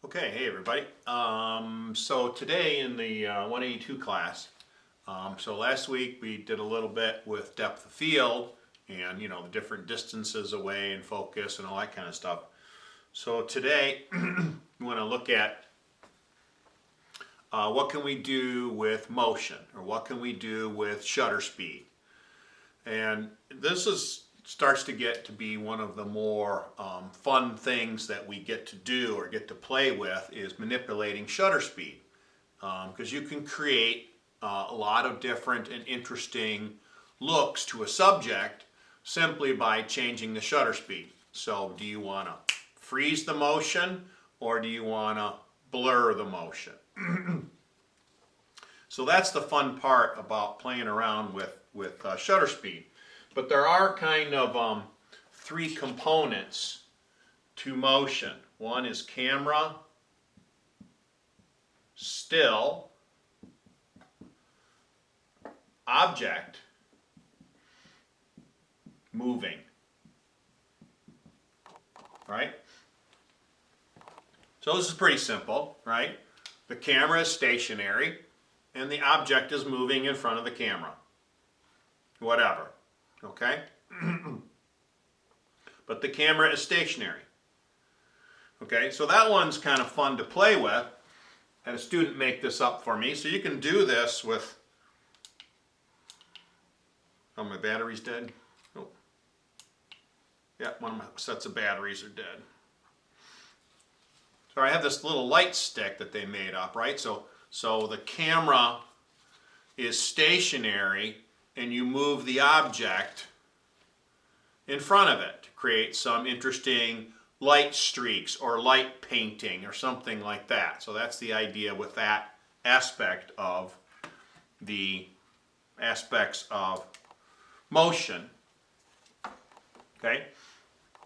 Okay, hey everybody. So today in the 182 class, so last week we did a little bit with depth of field and the different distances away and focus and all that kind of stuff. So today we want to look at what can we do with motion, or what can we do with shutter speed. And starts to get to be one of the more fun things that we get to do or get to play with, is manipulating shutter speed, because you can create a lot of different and interesting looks to a subject simply by changing the shutter speed. So do you want to freeze the motion, or do you want to blur the motion? So that's the fun part about playing around with shutter speed. But there are kind of three components to motion. One is camera, still, object, moving. Right? So this is pretty simple, right? The camera is stationary and the object is moving in front of the camera. Whatever. Okay? But the camera is stationary. Okay, so that one's kind of fun to play with. I had a student make this up for me, so you can do this with... Oh, my battery's dead? Oh. Yeah, one of my sets of batteries are dead. So I have this little light stick that they made up, right? So the camera is stationary, and you move the object in front of it to create some interesting light streaks or light painting or something like that. So that's the idea with that aspect of the aspects of motion. Okay?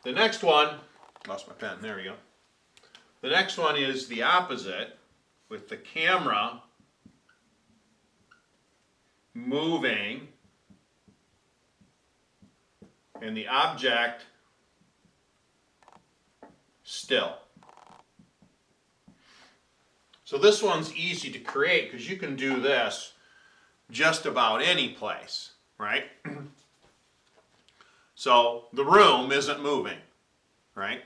The next one, lost my pen, there we go. The next one is the opposite, with the camera moving and the object still. So this one's easy to create because you can do this just about any place, right? So the room isn't moving, right?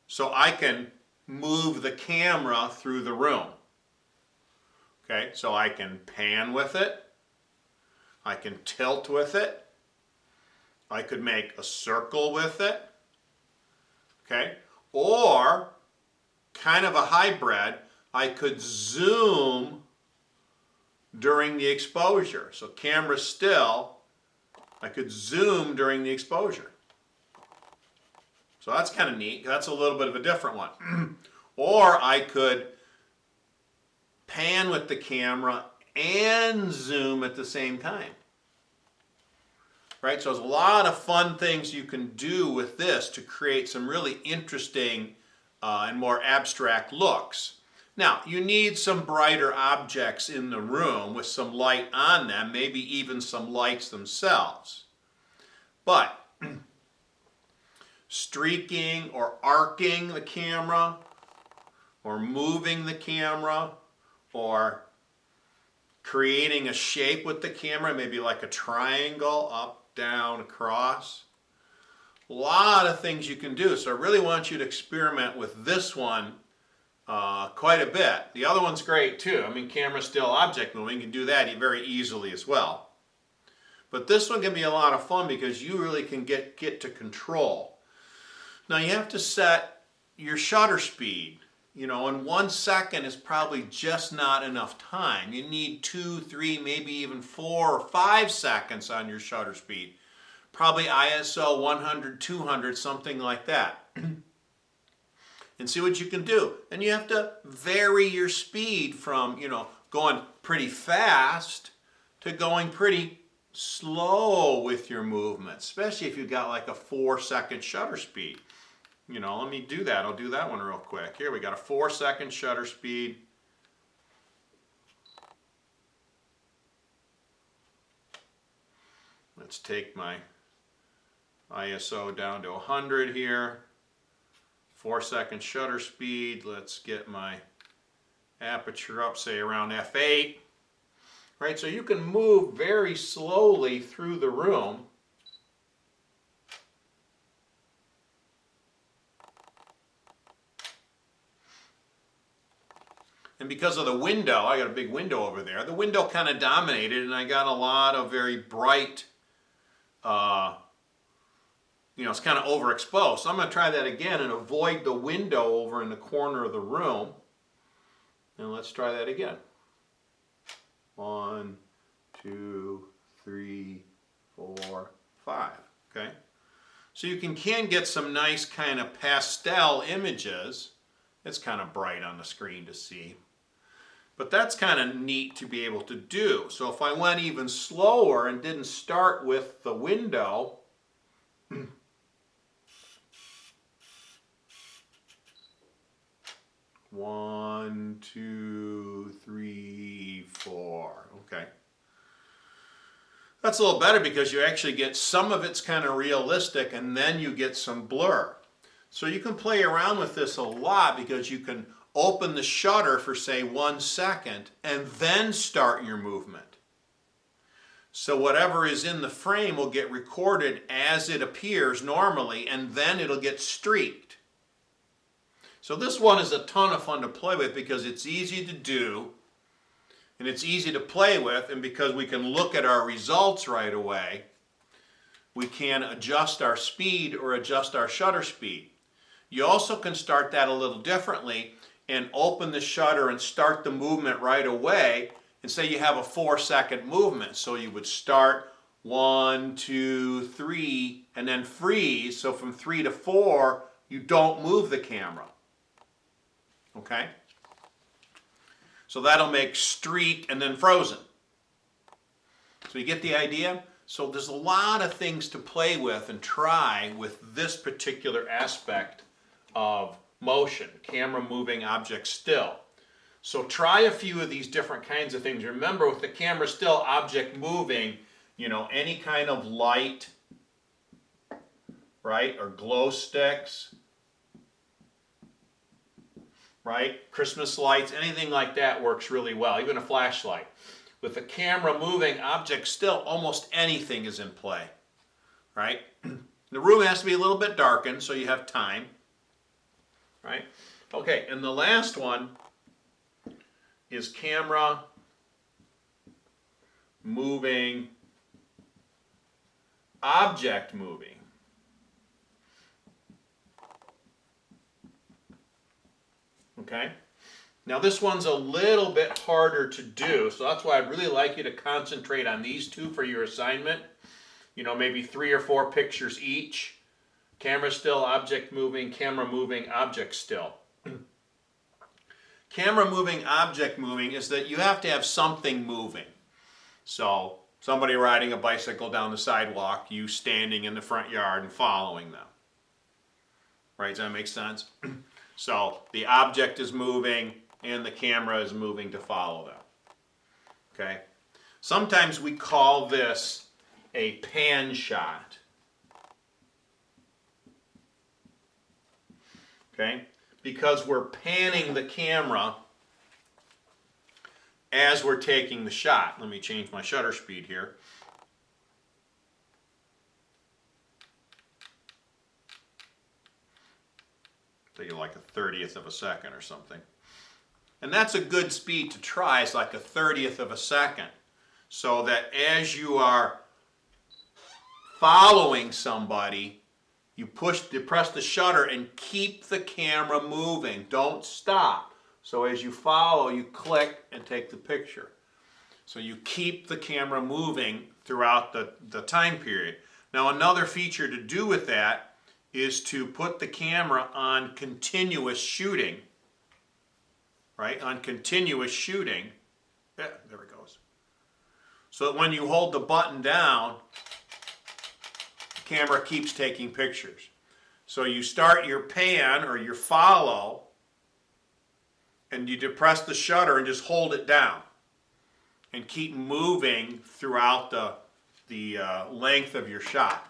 So I can move the camera through the room. Okay, so I can pan with it, I can tilt with it, I could make a circle with it, okay? Or, kind of a hybrid, I could zoom during the exposure. So camera still, I could zoom during the exposure. So that's kind of neat. That's a little bit of a different one. Or I could pan with the camera and zoom at the same time. Right? So there's a lot of fun things you can do with this to create some really interesting and more abstract looks. Now, you need some brighter objects in the room with some light on them, maybe even some lights themselves. But streaking or arcing the camera, or moving the camera, or creating a shape with the camera, maybe like a triangle, up, down, across. A lot of things you can do. So I really want you to experiment with this one quite a bit. The other one's great too. I mean, camera still, object moving, you can do that very easily as well. But this one can be a lot of fun because you really can get to control. Now you have to set your shutter speed. And 1 second is probably just not enough time. You need 2, 3, maybe even 4 or 5 seconds on your shutter speed. Probably ISO 100, 200, something like that. And see what you can do. And you have to vary your speed from, going pretty fast to going pretty slow with your movement, especially if you've got like a 4-second shutter speed. Let me do that. I'll do that one real quick. Here we got a 4-second shutter speed. Let's take my ISO down to 100 here. 4-second shutter speed. Let's get my aperture up, say around f8. Right, so you can move very slowly through the room. And because of the window, I got a big window over there, the window kind of dominated and I got a lot of very bright, it's kind of overexposed. So I'm going to try that again and avoid the window over in the corner of the room. And let's try that again. 1, 2, 3, 4, 5. Okay? So you can get some nice kind of pastel images. It's kind of bright on the screen to see. But that's kind of neat to be able to do. So if I went even slower and didn't start with the window, 1, 2, 3, 4. Okay. That's a little better because you actually get some of it's kind of realistic and then you get some blur. So you can play around with this a lot because you can open the shutter for say 1 second and then start your movement. So whatever is in the frame will get recorded as it appears normally and then it'll get streaked. So this one is a ton of fun to play with because it's easy to do and it's easy to play with, and because we can look at our results right away, we can adjust our speed or adjust our shutter speed. You also can start that a little differently and open the shutter and start the movement right away, and say you have a 4-second movement. So you would start 1, 2, 3 and then freeze. So from 3 to 4 you don't move the camera. Okay? So that'll make streak and then frozen. So you get the idea? So there's a lot of things to play with and try with this particular aspect of motion, camera moving, object still. So try a few of these different kinds of things. Remember, with the camera still, object moving, any kind of light, right, or glow sticks, right, Christmas lights, anything like that works really well, even a flashlight. With the camera moving, object still, almost anything is in play, right? The room has to be a little bit darkened so you have time, right? Okay, and the last one is camera moving, object moving. Okay? Now this one's a little bit harder to do, so that's why I'd really like you to concentrate on these two for your assignment. Maybe 3 or 4 pictures each. Camera still, object moving, camera moving, object still. Camera moving, object moving is that you have to have something moving. So somebody riding a bicycle down the sidewalk, you standing in the front yard and following them. Right, does that make sense? So the object is moving and the camera is moving to follow them. Okay? Sometimes we call this a pan shot. Okay? Because we're panning the camera as we're taking the shot. Let me change my shutter speed here. Take like a 30th of a second or something. And that's a good speed to try. It's like a 30th of a second. So that as you are following somebody, you press the shutter and keep the camera moving. Don't stop. So as you follow, you click and take the picture. So you keep the camera moving throughout the time period. Now another feature to do with that is to put the camera on continuous shooting, right? On continuous shooting. Yeah, there it goes. So that when you hold the button down, the camera keeps taking pictures. So you start your pan or your follow, and you depress the shutter and just hold it down, and keep moving throughout the length of your shot.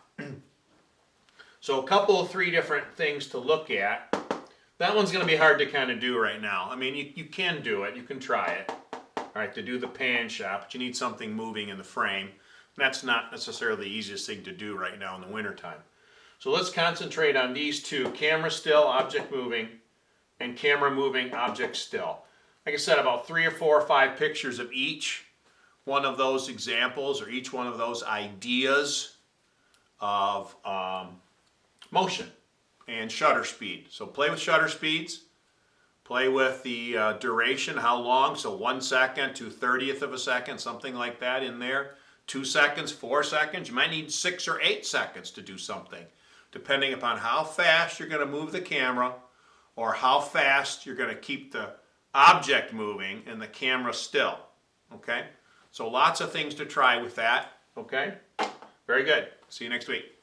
So a couple of 3 different things to look at That one's going to be hard to kind of do right now. I mean, you can do it. You can try it. All right, to do the pan shot, but you need something moving in the frame. That's not necessarily the easiest thing to do right now in the wintertime. So let's concentrate on these two, camera still, object moving, and camera moving, object still. Like I said, about 3 or 4 or 5 pictures of each one of those examples or each one of those ideas of motion and shutter speed. So play with shutter speeds. Play with the duration, how long, so 1 second to 1/30th of a second, something like that in there. 2 seconds, 4 seconds. You might need 6 or 8 seconds to do something, depending upon how fast you're going to move the camera or how fast you're going to keep the object moving and the camera still. Okay? So lots of things to try with that. Okay? Very good. See you next week.